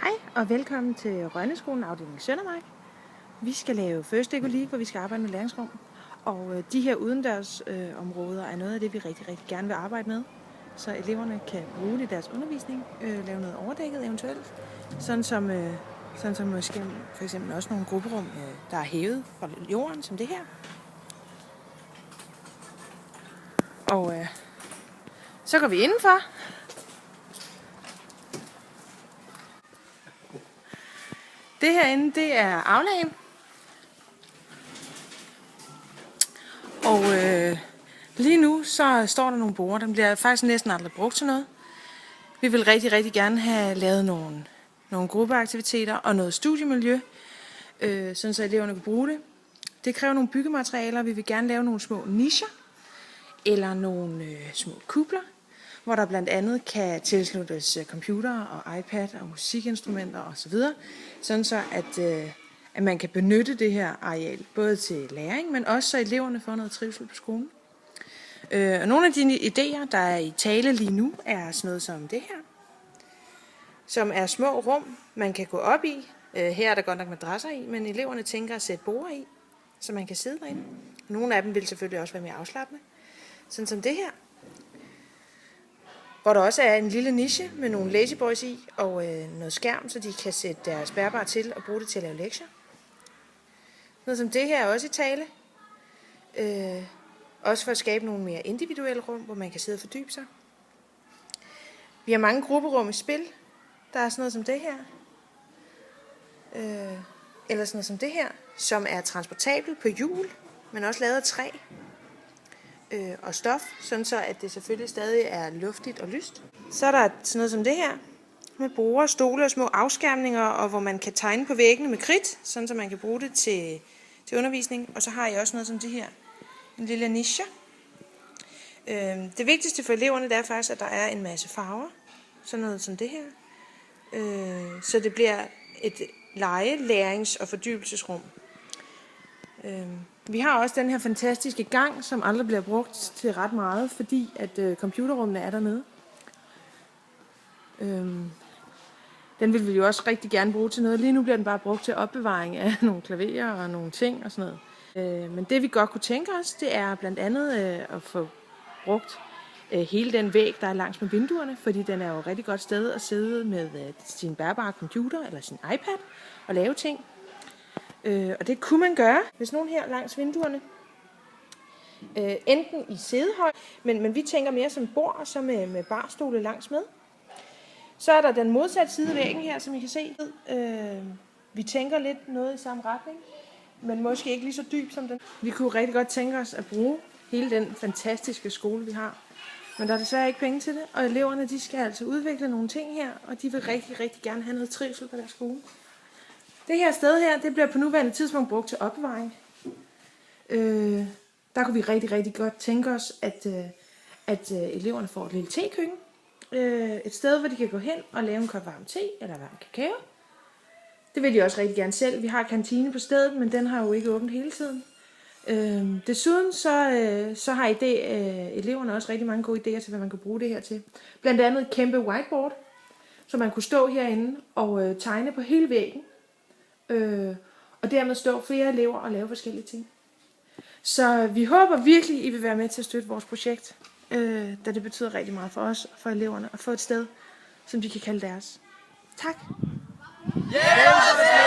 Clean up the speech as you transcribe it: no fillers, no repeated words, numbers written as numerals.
Hej og velkommen til Rønneskolen afdeling Søndermark. Vi skal lave First Deco League, hvor vi skal arbejde med læringsrum. Og de her udendørs områder er noget af det, vi rigtig gerne vil arbejde med. Så eleverne kan bruge det i deres undervisning, lave noget overdækket eventuelt. Sådan som måske for eksempel også nogle grupperum, der er hævet fra jorden, som det her. Og så går vi indenfor. Det herinde, det er aulaen. Og lige nu så står der nogle borde. Den bliver faktisk næsten aldrig brugt til noget. Vi vil rigtig gerne have lavet nogle gruppeaktiviteter og noget studiemiljø, sådan så eleverne kan bruge det. Det kræver nogle byggematerialer. Vi vil gerne lave nogle små nicher eller nogle små kubler, hvor der blandt andet kan tilsluttes computer og iPad og musikinstrumenter osv. Sådan så at man kan benytte det her areal både til læring, men også så eleverne får noget trivsel på skolen. Og nogle af de idéer, der er i tale lige nu, er sådan noget som det her, som er små rum, man kan gå op i. Her er der godt nok madrasser i, men eleverne tænker at sætte borde i, så man kan sidde derinde. Nogle af dem vil selvfølgelig også være mere afslappende, sådan som det her, hvor der også er en lille niche med nogle lazy boys i og noget skærm, så de kan sætte deres bærbare til og bruge det til at lave lektier. Noget som det her er også i tale. Også for at skabe nogle mere individuelle rum, hvor man kan sidde og fordybe sig. Vi har mange grupperum i spil. Der er sådan noget som det her. Eller sådan noget som det her, som er transportabelt på hjul, men også lavet af træ og stof, sådan så at det selvfølgelig stadig er luftigt og lyst. Så er der sådan noget som det her, med borde, stole og små afskærmninger, og hvor man kan tegne på væggene med kridt, sådan så man kan bruge det til undervisning. Og så har jeg også noget som det her, en lille niche. Det vigtigste for eleverne, det er faktisk, at der er en masse farver, sådan noget som det her. Så det bliver et lege-, lærings- og fordybelsesrum. Vi har også den her fantastiske gang, som aldrig bliver brugt til ret meget, fordi at computerrummene er dernede. Den vil vi jo også rigtig gerne bruge til noget. Lige nu bliver den bare brugt til opbevaring af nogle klaverer og nogle ting og sådan noget. Men det vi godt kunne tænke os, det er blandt andet at få brugt hele den væg, der er langs med vinduerne, fordi den er jo et rigtig godt sted at sidde med sin bærbare computer eller sin iPad og lave ting. Og det kunne man gøre, hvis nogen her langs vinduerne, enten i sædehøj, men vi tænker mere som bord, og så med barstole langs med. Så er der den modsatte side af væggen her, som I kan se. Vi tænker lidt noget i samme retning, men måske ikke lige så dyb som den. Vi kunne rigtig godt tænke os at bruge hele den fantastiske skole, vi har. Men der er desværre ikke penge til det, og eleverne de skal altså udvikle nogle ting her, og de vil rigtig gerne have noget trivsel på deres skole. Det her sted her, det bliver på nuværende tidspunkt brugt til opbevaring. Der kunne vi rigtig godt tænke os, at eleverne får et lille tekøkken. Et sted, hvor de kan gå hen og lave en kop varm te eller varm kakao. Det vil de også rigtig gerne selv. Vi har kantine på stedet, men den har jo ikke åbent hele tiden. Desuden så har eleverne også rigtig mange gode idéer til, hvad man kan bruge det her til. Blandt andet et kæmpe whiteboard, så man kunne stå herinde og tegne på hele væggen. Og dermed stå flere elever og lave forskellige ting. Så vi håber virkelig, I vil være med til at støtte vores projekt, da det betyder rigtig meget for os og for eleverne at få et sted, som de kan kalde deres. Tak! Yeah!